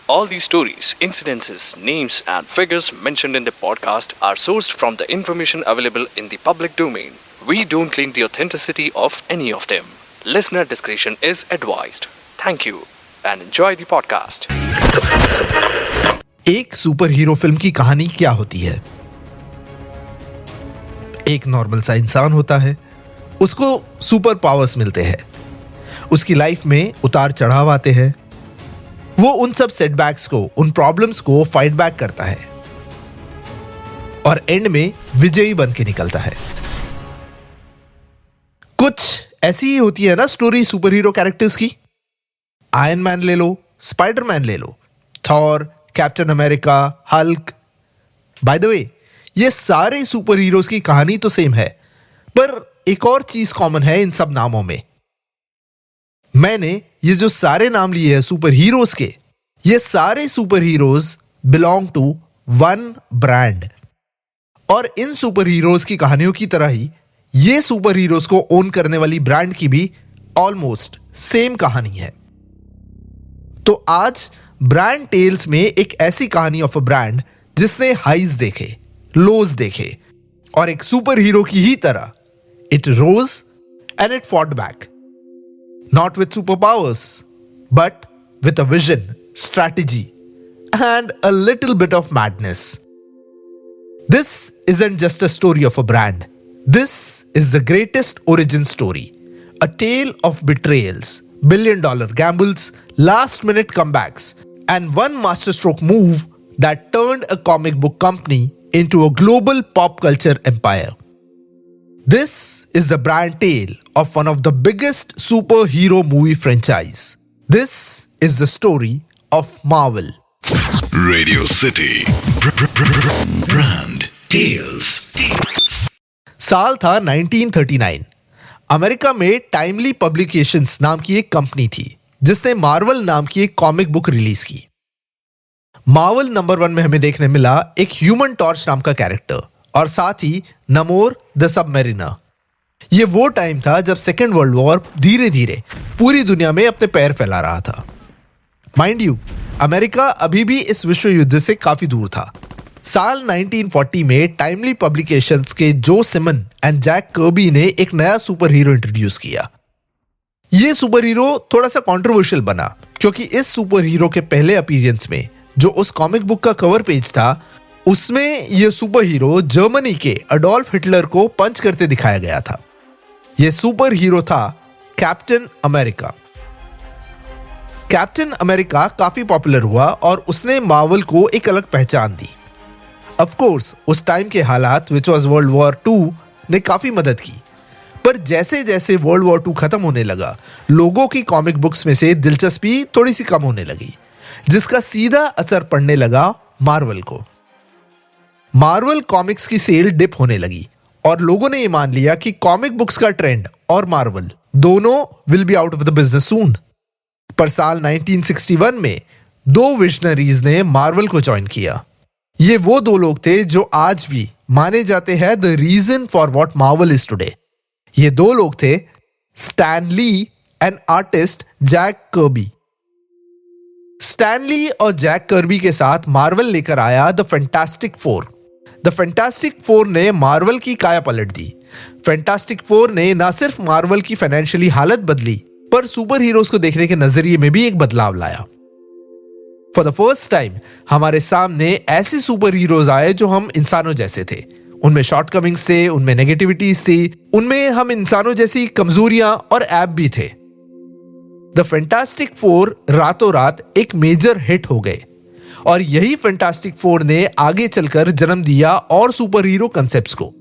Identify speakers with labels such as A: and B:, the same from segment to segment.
A: All the stories, incidences, names, and figures mentioned in the podcast are sourced from the information available in the public domain. We don't claim the authenticity of any of them. Listener discretion is advised. Thank you and enjoy the podcast.
B: एक super hero film की कहानी क्या होती है? एक normal सा इंसान होता है, उसको सुपर पावर्स मिलते हैं, उसकी लाइफ में उतार चढ़ाव आते हैं, वो उन सब सेटबैक्स को, उन प्रॉब्लम्स को फाइट बैक करता है और एंड में विजयी बन के निकलता है। कुछ ऐसी ही होती है ना स्टोरी सुपर हीरो कैरेक्टर्स की। आयरन मैन ले लो, स्पाइडरमैन ले लो, Thor, captain America, Hulk. By the way, ये सारे सुपर हीरोज की कहानी तो सेम है, पर एक और चीज कॉमन है इन सब नामों में। मैंने ये जो सारे नाम लिए हैं सुपर हीरोज के, ये सारे superheroes belong to one brand. और इन सुपर हीरोज की कहानियों की तरह ही ये सुपर हीरोज को ओन करने वाली ब्रांड की भी ऑलमोस्ट सेम कहानी है। तो आज ब्रांड टेल्स में एक ऐसी कहानी ऑफ अ ब्रांड जिसने हाइज देखे, लोज देखे, और एक सुपर हीरो की ही तरह it rose and it fought back, not with superpowers, but with a vision, strategy, and a little bit of madness. This isn't just a story of a brand. This is the greatest origin story. A tale of betrayals, billion-dollar gambles, last-minute comebacks, and one masterstroke move that turned a comic book company into a global pop culture empire. This is the brand tale of one of the biggest superhero movie franchise. This is the story of Marvel.
C: Radio City Brand Tales.
B: साल था 1939। America में timely publications नाम की एक company थी जिसने Marvel नाम की एक कॉमिक बुक रिलीज की। मार्वल नंबर 1 में हमें देखने मिला एक ह्यूमन टॉर्च नाम का कैरेक्टर और साथ ही नमोर द सबमरीनर। ये वो टाइम था जब सेकेंड वर्ल्ड वॉर धीरे धीरे पूरी दुनिया में अपने पैर फैला रहा था। माइंड यू, अमेरिका अभी भी इस विश्व युद्ध से काफी दूर था। साल 1940 में टाइमली पब्लिकेशंस के जो सिमन एंड जैक कर्बी ने एक नया सुपर हीरो इंट्रोड्यूस किया। ये सुपर हीरो थोड़ा सा कंट्रोवर्शियल बना क्योंकि इस सुपर हीरो के पहले अपीयरेंस में जो उस कॉमिक बुक का कवर पेज था, उसमें यह सुपर हीरो जर्मनी के अडोल्फ हिटलर को पंच करते दिखाया गया था। यह सुपर हीरो था कैप्टन अमेरिका। कैप्टन अमेरिका काफी पॉपुलर हुआ और उसने मार्वल को एक अलग पहचान दी। ऑफ कोर्स उस टाइम के हालात विच वाज वर्ल्ड वॉर 2 ने काफी मदद की, पर जैसे जैसे वर्ल्ड वॉर 2 खत्म होने लगा, लोगों की कॉमिक बुक्स में से दिलचस्पी थोड़ी सी कम होने लगी, जिसका सीधा असर पड़ने लगा मार्वल को। मार्वल कॉमिक्स की सेल डिप होने लगी और लोगों ने यह मान लिया कि कॉमिक बुक्स का ट्रेंड और मार्वल दोनों will be out of the business soon. पर साल 1961 में दो विजनरीज ने मार्वल को ज्वाइन किया। ये वो दो लोग थे जो आज भी माने जाते हैं the reason for what Marvel is today. ये दो लोग थे Stan Lee and artist Jack Kirby. Stan Lee और जैक कर्बी के साथ मार्वल लेकर आया the Fantastic Four. The Fantastic Four ने मार्वल की काया पलट दी। फैंटास्टिक फोर ने ना सिर्फ मार्वल की फाइनेंशियली हालत बदली, पर सुपर हीरोज को देखने के नजरिए में भी एक बदलाव लाया। फॉर द फर्स्ट टाइम हमारे सामने ऐसे सुपर हीरोज आए जो हम इंसानों जैसे थे। उनमें शॉर्टकमिंग्स थे, उनमें नेगेटिविटीज थी, उनमें हम इंसानों जैसी कमजोरियां और ऐप भी थे। द फैंटास्टिक फोर रातों रात एक मेजर हिट हो गए और यही फैंटास्टिक फोर ने आगे चलकर जन्म दिया और सुपर हीरो कंसेप्ट्स को,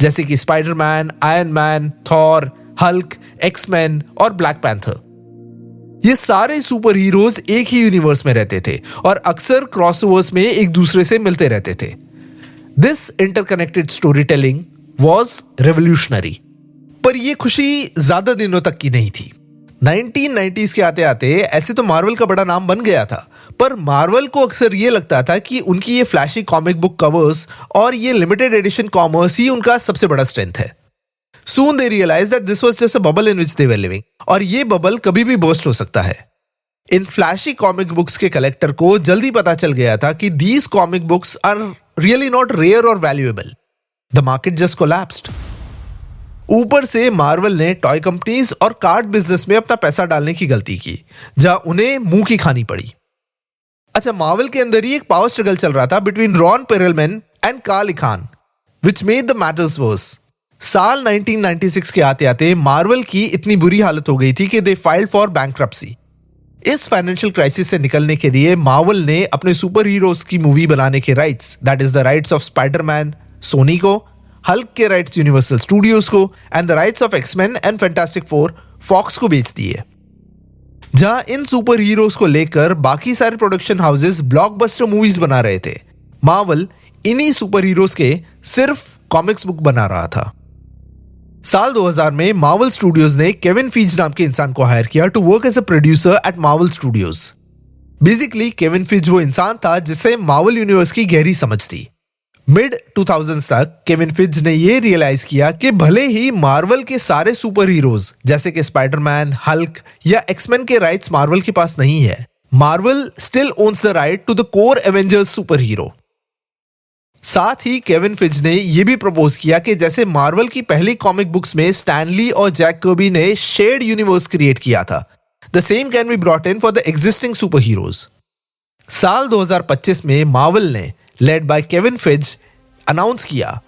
B: जैसे कि Spider-Man, Iron Man, Thor, Hulk, X-Men और ब्लैक पैंथर। ये सारे सुपर हीरोज एक ही यूनिवर्स में रहते थे और अक्सर क्रॉसओवर्स में एक दूसरे से मिलते रहते थे। This interconnected story telling was revolutionary. पर यह खुशी ज्यादा दिनों तक की नहीं थी। 1990s के आते आते ऐसे तो मार्वल का बड़ा नाम बन गया था, पर मार्वल को अक्सर ये लगता था कि उनकी ये फ्लैशी कॉमिक बुक कवर्स और ये लिमिटेड एडिशन कॉमर्स ही उनका सबसे बड़ा स्ट्रेंथ है। Soon they realized that this was just a bubble in which they were living, और ये बबल कभी भी बर्स्ट हो सकता है। इन फ्लैशी कॉमिक बुक्स के कलेक्टर को जल्दी पता चल गया था कि these comic books are really not rare और valuable. The market just collapsed. ऊपर से मार्वल ने टॉय कंपनीज और कार्ड बिजनेस में अपना पैसा डालने की गलती की, जहां उन्हें मुंह की खानी पड़ी। अच्छा, मार्वल के अंदर ही एक पावर स्ट्रगल चल रहा था between Ron Perelman and Carl Icahn, which made the matters worse. साल 1996 के आते आते मार्वल की इतनी बुरी हालत हो गई थी कि दे फाइल्ड फॉर बैंक्रप्सी। इस फाइनेंशियल क्राइसिस से निकलने के लिए मार्वल ने अपने सुपर हीरोज की मूवी बनाने के rights, that is the rights of Spider-Man, Sony को, हल्क के राइट्स यूनिवर्सल स्टूडियोज को and the rights of X-Men and Fantastic Four Fox को बेच दिए। जहां इन सुपर हीरोज को लेकर बाकी सारे प्रोडक्शन हाउसेस ब्लॉकबस्टर मूवीज बना रहे थे, मार्वल इन्हीं सुपर हीरोज के सिर्फ कॉमिक्स बुक बना रहा था। साल 2000 में मार्वल स्टूडियोज ने केविन फीज नाम के इंसान को हायर किया to work as a producer at Marvel Studios. Basically Kevin Feige वो इंसान था जिसे मार्वल यूनिवर्स की गहरी समझ थी। मिड 2000s तक केविन फिज ने ये रियलाइज किया कि भले ही मार्वल के सारे सुपर हीरोज जैसे कि स्पाइडरमैन, हल्क या एक्समैन के राइट्स मार्वल के पास नहीं है, Marvel still owns the right to the core Avengers superhero. साथ ही केविन फिज ने यह भी प्रपोज किया कि जैसे मार्वल की पहली कॉमिक बुक्स में स्टैनली और जैक कर्बी ने शेयर्ड यूनिवर्स क्रिएट किया था, the same can be brought in for the existing superheroes. साल 2025 में मार्वल ने led by Kevin Feige announce किया,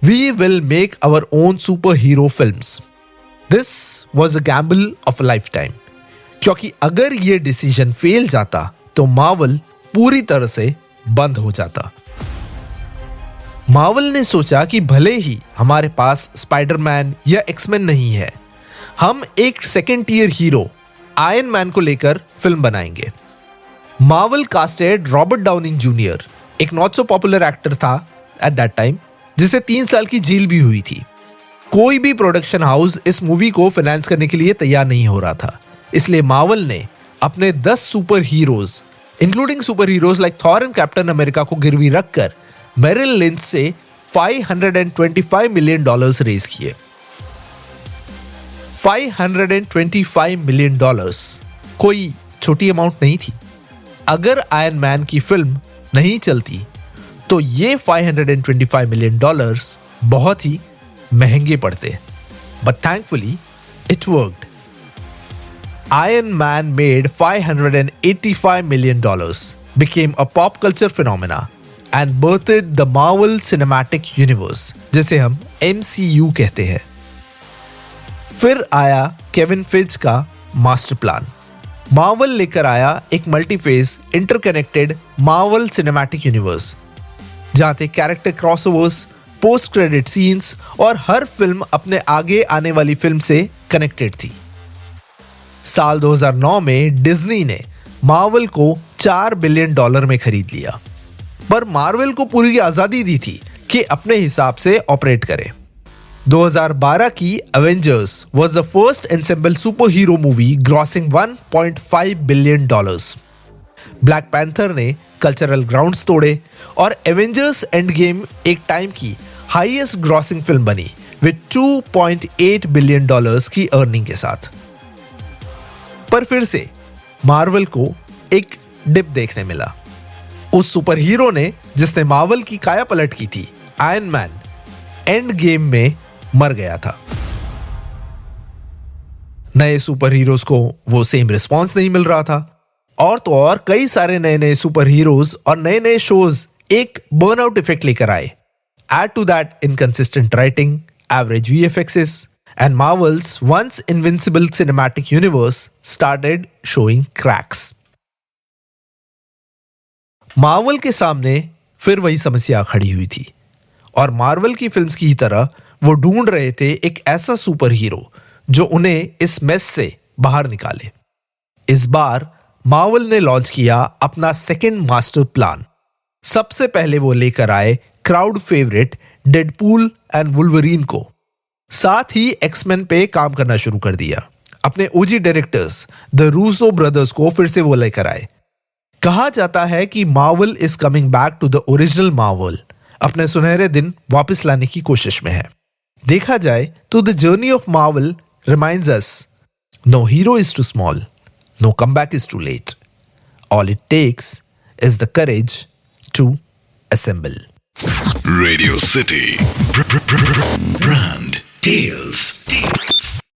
B: we will make our own superhero films. This was a gamble of a lifetime, क्योंकि अगर यह decision fail जाता तो Marvel पूरी तरह से बंद हो जाता। मार्वल ने सोचा कि भले ही हमारे पास स्पाइडरमैन या एक्समैन नहीं है, हम एक second tier hero Iron Man को लेकर फिल्म बनाएंगे। Marvel casted Robert Downey Junior, एक नॉट सो पॉपुलर एक्टर था एट दैट टाइम, जिसे 3 साल की जेल भी हुई थी। कोई भी प्रोडक्शन हाउस इस मूवी को फाइनेंस करने के लिए तैयार नहीं हो रहा था, इसलिए मार्वल ने अपने 10 super heroes including super heroes like Thor and captain America को गिरवी रखकर मेरिल लिंच से $525 मिलियन रेज किए। $525 मिलियन कोई छोटी अमाउंट नहीं थी। अगर आयरन मैन की फिल्म नहीं चलती तो ये $525 मिलियन बहुत ही महंगे पड़ते, but thankfully it worked. Iron Man made $585 million, became a pop culture phenomena, and birthed the Marvel Cinematic Universe, जिसे हम MCU कहते हैं। फिर आया केविन फिज का मास्टर प्लान। मार्वल लेकर आया एक multiphase interconnected Marvel cinematic universe, जहां थे character crossovers, post credit scenes और हर फिल्म अपने आगे आने वाली फिल्म से कनेक्टेड थी। साल 2009 में डिज्नी ने मार्वल को $4 बिलियन में खरीद लिया, पर मार्वल को पूरी आजादी दी थी कि अपने हिसाब से ऑपरेट करे। 2012 की Avengers was the first ensemble super hero movie grossing $1.5 billion. Black panther ने कल्चरल ग्राउंड्स तोड़े और एवेंजर्स एंड गेम एक टाइम की हाईएस्ट ग्रॉसिंग फिल्म बनी विद $2.8 बिलियन की अर्निंग के साथ। पर फिर से मार्वल को एक डिप देखने मिला। उस सुपर हीरो ने जिसने मार्वल की काया पलट की थी, आयरन मैन, एंड गेम में मर गया था। नए सुपर हीरोज को वो सेम रिस्पॉन्स नहीं मिल रहा था, और तो और कई सारे नए नए सुपर हीरोज और नए नए शोज एक बर्नआउट इफेक्ट लेकर आए। Add to that inconsistent writing, average VFXs, and Marvel's once invincible cinematic universe started showing cracks. Marvel के सामने फिर वही समस्या खड़ी हुई थी, और मार्वल की फिल्म्स की ही तरह वो ढूंढ रहे थे एक ऐसा सुपर हीरो जो उन्हें इस मेस से बाहर निकाले। इस बार मार्वल ने लॉन्च किया अपना सेकेंड मास्टर प्लान। सबसे पहले वो लेकर आए crowd favourite Deadpool and Wolverine को, साथ ही एक्समैन पे काम करना शुरू कर दिया। अपने ओजी डायरेक्टर्स द रूसो ब्रदर्स को फिर से वो लेकर आए। कहा जाता है कि Marvel is coming back to the original Marvel, अपने सुनहरे दिन वापस लाने की कोशिश में है। देखा जाए तो the journey of Marvel reminds us, no hero is too small, No comeback is too late. All it takes is the courage to assemble.
C: Radio City. Brand Tales.